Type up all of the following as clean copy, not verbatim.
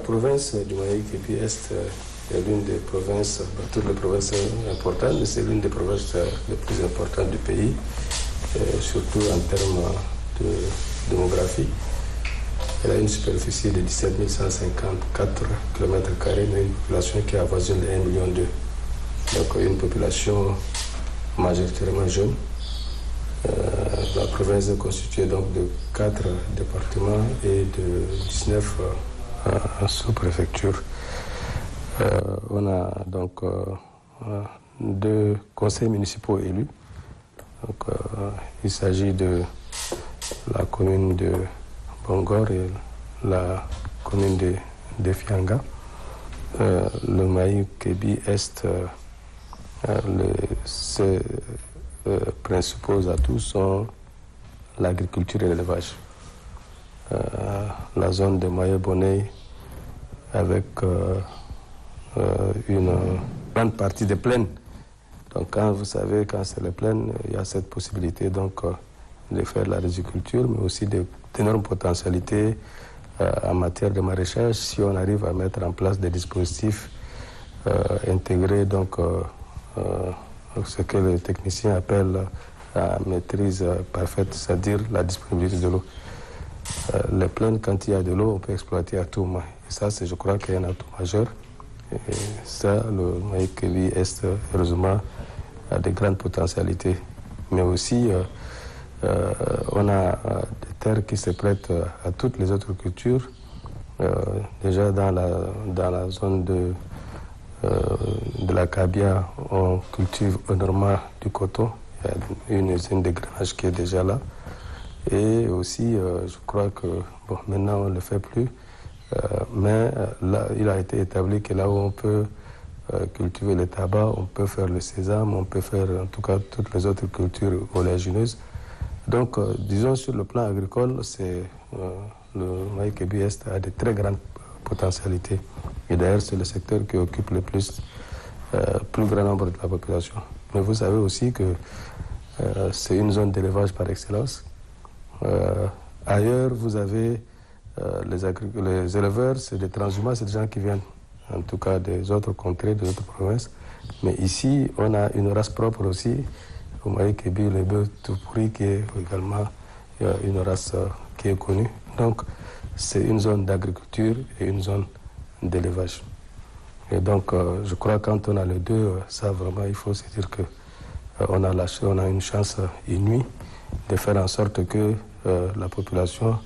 province du Mali-Kébi Est est l'une des provinces, toutes les provinces sont importantes, mais c'est l'une des provinces les plus importantes du pays, surtout en termes de démographie. Elle a une superficie de 17 154 km², mais une population qui avoisine les 1,2 million. Donc une population majoritairement jeune. La province est constituée donc de 4 départements et de 19 sous-préfectures. On a donc 2 conseils municipaux élus. Donc, il s'agit de la commune de Bongor et la commune de Fianga. Le Mali-Kébi Est, ses principaux atouts sont l'agriculture et l'élevage. La zone de Maye-Bonnet avec une grande partie des plaines. Donc quand vous savez, quand c'est les plaines, il y a cette possibilité donc de faire de l'agriculture, mais aussi d'énormes potentialités en matière de maraîchage si on arrive à mettre en place des dispositifs intégrés, donc ce que les techniciens appellent la maîtrise parfaite, c'est-à-dire la disponibilité de l'eau. Les plaines, quand il y a de l'eau, on peut exploiter à tout moment. Et ça, je crois qu'il y a un atout majeur. Et ça, le Mali-Kébi Est, heureusement, a de grandes potentialités. Mais aussi, on a des terres qui se prêtent à toutes les autres cultures. Déjà dans la zone de la Kabia, on cultive énormément du coton. Il y a une usine de grainage qui est déjà là. Et aussi, je crois que maintenant on ne le fait plus. Mais là, il a été établi que là où on peut cultiver le tabac, on peut faire le sésame, on peut faire en tout cas toutes les autres cultures oléagineuses. Donc, disons sur le plan agricole, le Mali-Kébi Est a de très grandes potentialités. Et d'ailleurs, c'est le secteur qui occupe le plus grand nombre de la population. Mais vous savez aussi que c'est une zone d'élevage par excellence. Ailleurs, vous avez les éleveurs, c'est des transhumants, c'est des gens qui viennent en tout cas des autres contrées, des autres provinces. Mais ici, on a une race propre aussi, au Mali-Kébi, le bœuf tout pourri, qui est également une race qui est connue. Donc, c'est une zone d'agriculture et une zone d'élevage. Et donc, je crois que quand on a les deux, ça vraiment, il faut se dire que on a une chance inouïe de faire en sorte que la population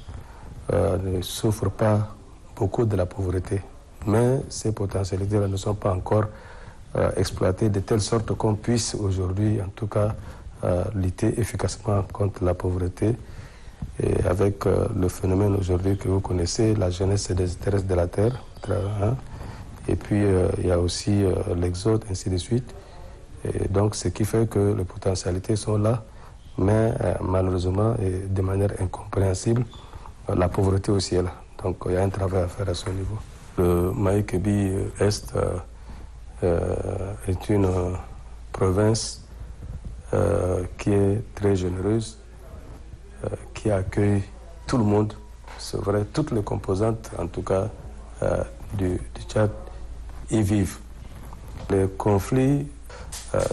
ne souffre pas beaucoup de la pauvreté. Mais ces potentialités-là ne sont pas encore exploitées de telle sorte qu'on puisse aujourd'hui, en tout cas, lutter efficacement contre la pauvreté. Et avec le phénomène aujourd'hui que vous connaissez, la jeunesse se désintéresse de la terre. Et puis, il y a aussi l'exode, ainsi de suite. Et donc, ce qui fait que les potentialités sont là, mais malheureusement, et de manière incompréhensible, la pauvreté aussi est là. Donc, il y a un travail à faire à ce niveau. Le Mali-Kébi Est est une province qui est très généreuse, qui accueille tout le monde, c'est vrai, toutes les composantes, en tout cas, du Tchad, y vivent. Les conflits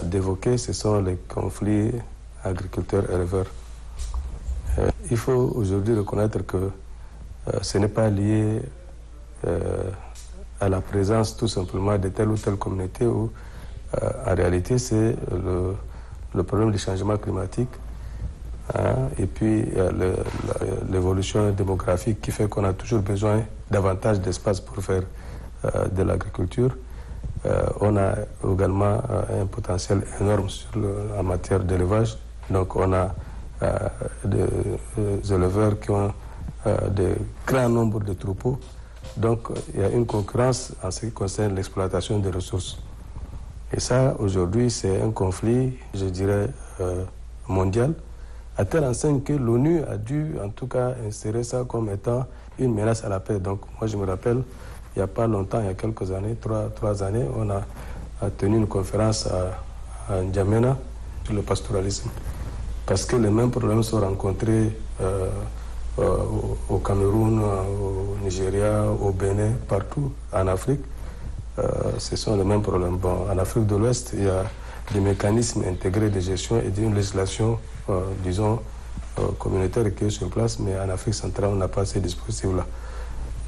d'évoquer, ce sont les conflits agriculteurs-éleveurs. Il faut aujourd'hui reconnaître que ce n'est pas lié à la présence tout simplement de telle ou telle communauté où en réalité c'est le problème du changement climatique et puis l'évolution démographique qui fait qu'on a toujours besoin davantage d'espace pour faire de l'agriculture. On a également un potentiel énorme en matière d'élevage. Donc on a des éleveurs qui ont de grands nombres de troupeaux. Donc il y a une concurrence en ce qui concerne l'exploitation des ressources. Et ça, aujourd'hui, c'est un conflit, je dirais, mondial, à telle enseigne que l'ONU a dû, en tout cas, insérer ça comme étant une menace à la paix. Donc moi, je me rappelle, il n'y a pas longtemps, il y a quelques années, trois années, on a tenu une conférence à N'Djamena sur le pastoralisme. Parce que les mêmes problèmes sont rencontrés au Cameroun, au Nigeria, au Bénin, partout en Afrique, ce sont les mêmes problèmes. Bon, en Afrique de l'Ouest, il y a des mécanismes intégrés de gestion et d'une législation, disons, communautaire qui est sur place, mais en Afrique centrale, on n'a pas ces dispositifs-là.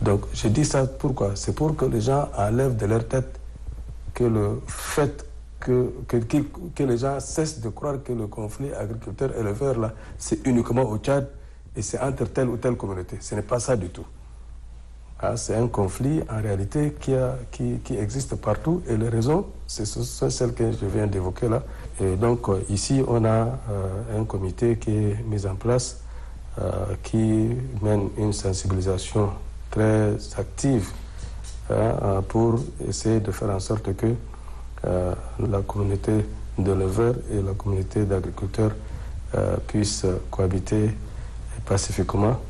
Donc, je dis ça pourquoi? C'est pour que les gens enlèvent de leur tête que le fait que les gens cessent de croire que le conflit agriculteur-éleveur, là, c'est uniquement au Tchad et c'est entre telle ou telle communauté. Ce n'est pas ça du tout. Ah, c'est un conflit, en réalité, qui existe partout et les raisons, ce sont celles que je viens d'évoquer là. Et donc, ici, on a un comité qui est mis en place, qui mène une sensibilisation très active pour essayer de faire en sorte que la communauté d'éleveurs et la communauté d'agriculteurs puissent cohabiter pacifiquement.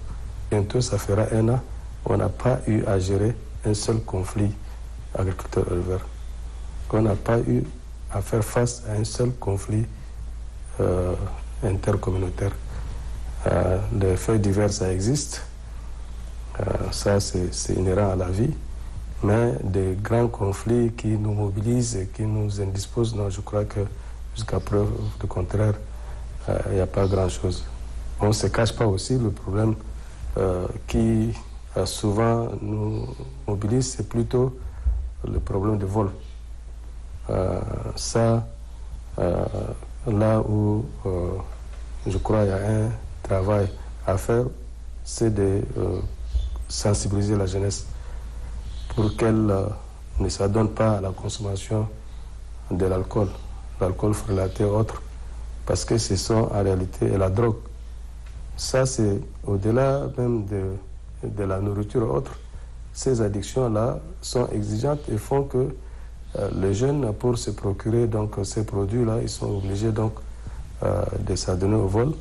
Bientôt, ça fera 1 an. On n'a pas eu à gérer un seul conflit agriculteur-éleveur. On n'a pas eu à faire face à un seul conflit intercommunautaire. Les faits divers, ça existe. Ça, c'est inhérent à la vie. Mais des grands conflits qui nous mobilisent et qui nous indisposent, non, je crois que jusqu'à preuve du contraire, il n'y a pas grand-chose. On ne se cache pas aussi le problème qui souvent nous mobilise, c'est plutôt le problème de vol. Là où je crois qu'il y a un travail à faire, c'est de sensibiliser la jeunesse pour qu'elle ne s'adonne pas à la consommation de l'alcool frelaté et autres, parce que ce sont en réalité la drogue. Ça, c'est au-delà même de la nourriture et autres. Ces addictions-là sont exigeantes et font que les jeunes, pour se procurer donc, ces produits-là, ils sont obligés donc, de s'adonner au vol.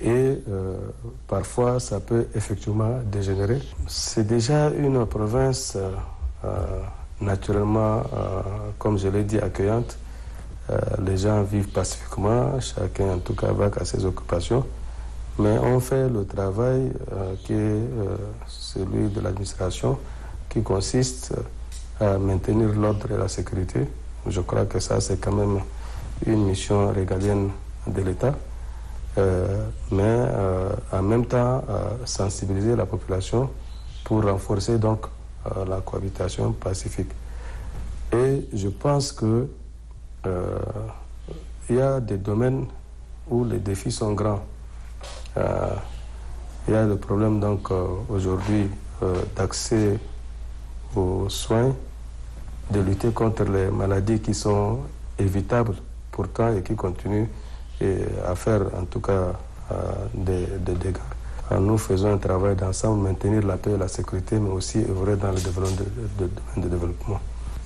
Et parfois, ça peut effectivement dégénérer. C'est déjà une province naturellement, comme je l'ai dit, accueillante. Les gens vivent pacifiquement, chacun en tout cas va à ses occupations. Mais on fait le travail qui est celui de l'administration, qui consiste à maintenir l'ordre et la sécurité. Je crois que ça, c'est quand même une mission régalienne de l'État. Mais en même temps, sensibiliser la population pour renforcer donc la cohabitation pacifique. Et je pense que il y a des domaines où les défis sont grands. Il y a le problème donc aujourd'hui d'accès aux soins, de lutter contre les maladies qui sont évitables pourtant et qui continuent à faire en tout cas des dégâts. Nous faisons un travail d'ensemble, maintenir la paix et la sécurité, mais aussi œuvrer dans le domaine de développement.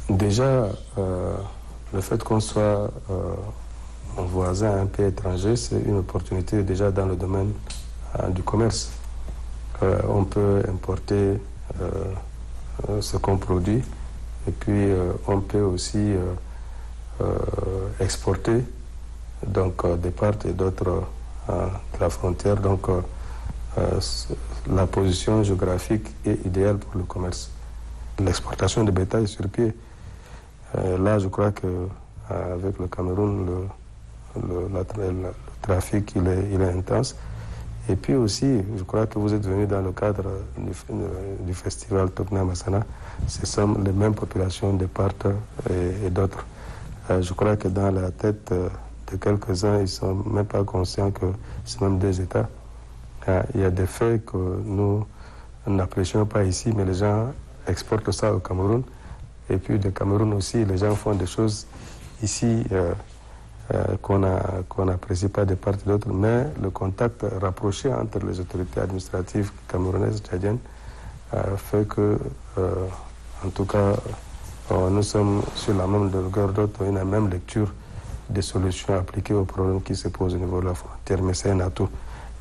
Déjà, le fait qu'on soit un voisin, un pays étranger, c'est une opportunité déjà dans le domaine du commerce. On peut importer ce qu'on produit et puis on peut aussi exporter donc de part et d'autre de la frontière. Donc la position géographique est idéale pour le commerce. L'exportation de bétail sur pied, là je crois que avec le Cameroun, le trafic il est intense. Et puis aussi, je crois que vous êtes venu dans le cadre du festival Tokna Massana. Ce sont les mêmes populations de part et d'autres. Je crois que dans la tête de quelques-uns, ils ne sont même pas conscients que c'est même des États. Il y a des faits que nous n'apprécions pas ici, mais les gens exportent ça au Cameroun. Et puis, du Cameroun aussi, les gens font des choses ici qu'on n'apprécie pas de part et d'autre, mais le contact rapproché entre les autorités administratives camerounaises et tchadiennes fait que, en tout cas, nous sommes sur la même longueur d'onde, une même lecture des solutions appliquées aux problèmes qui se posent au niveau de la frontière, mais c'est un atout.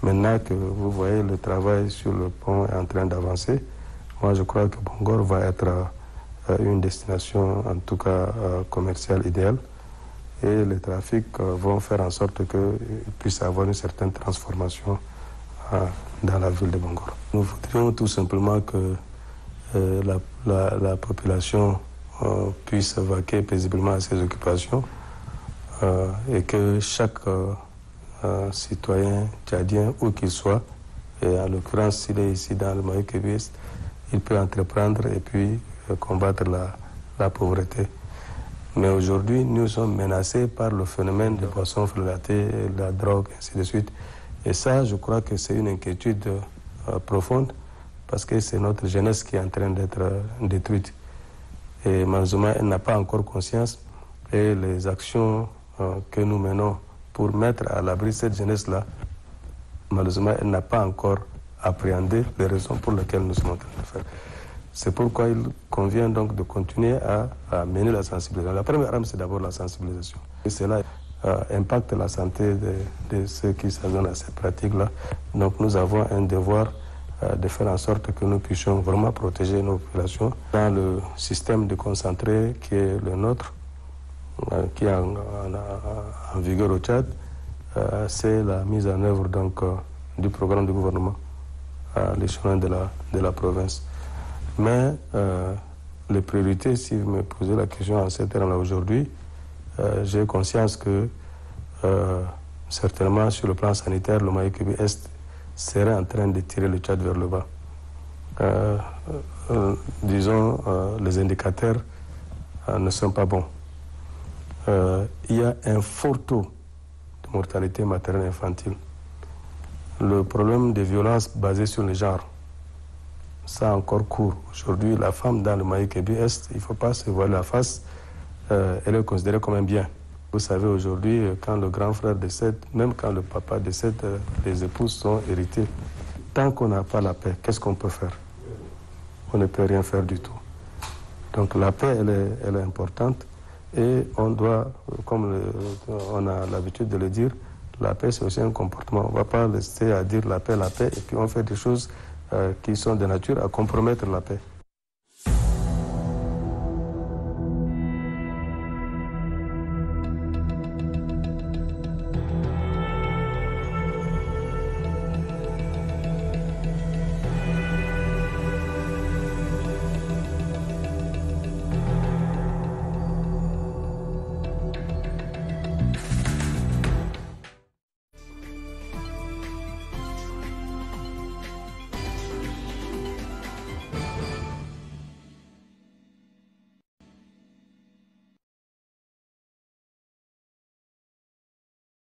Maintenant que vous voyez le travail sur le pont est en train d'avancer, moi je crois que Bongor va être une destination, en tout cas commerciale idéale. Et les trafics vont faire en sorte qu'ils puissent avoir une certaine transformation dans la ville de Bangor. Nous voudrions tout simplement que la population puisse vaquer paisiblement à ses occupations et que chaque citoyen tchadien, où qu'il soit, et en l'occurrence s'il est ici dans le Maï-Kébi Est, il peut entreprendre et puis combattre la pauvreté. Mais aujourd'hui, nous sommes menacés par le phénomène des boissons frelatées, la drogue, ainsi de suite. Et ça, je crois que c'est une inquiétude profonde parce que c'est notre jeunesse qui est en train d'être détruite. Et malheureusement, elle n'a pas encore conscience et les actions que nous menons pour mettre à l'abri cette jeunesse-là, malheureusement, elle n'a pas encore appréhendé les raisons pour lesquelles nous sommes en train de faire. C'est pourquoi il convient donc de continuer à mener la sensibilisation. La première arme, c'est d'abord la sensibilisation. Et cela impacte la santé de ceux qui s'adonnent à ces pratiques-là. Donc nous avons un devoir de faire en sorte que nous puissions vraiment protéger nos populations. Dans le système de concentré qui est le nôtre, qui est en vigueur au Tchad, c'est la mise en œuvre donc, du programme du gouvernement à l'échelon de la province. Mais les priorités, si vous me posez la question en ces termes-là aujourd'hui, j'ai conscience que certainement sur le plan sanitaire, le Maï-Kébi Est serait en train de tirer le Tchad vers le bas. Disons, les indicateurs ne sont pas bons. Il y a un fort taux de mortalité maternelle infantile. Le problème des violences basées sur le genre, ça encore court. Aujourd'hui, la femme dans le Maï-Kébi Est, il ne faut pas se voir la face, elle est considérée comme un bien. Vous savez, aujourd'hui, quand le grand frère décède, même quand le papa décède, les épouses sont héritées. Tant qu'on n'a pas la paix, qu'est-ce qu'on peut faire? On ne peut rien faire du tout. Donc la paix, elle est importante et on doit, comme on a l'habitude de le dire, la paix c'est aussi un comportement. On ne va pas rester à dire la paix, et puis on fait des choses qui sont de nature à compromettre la paix.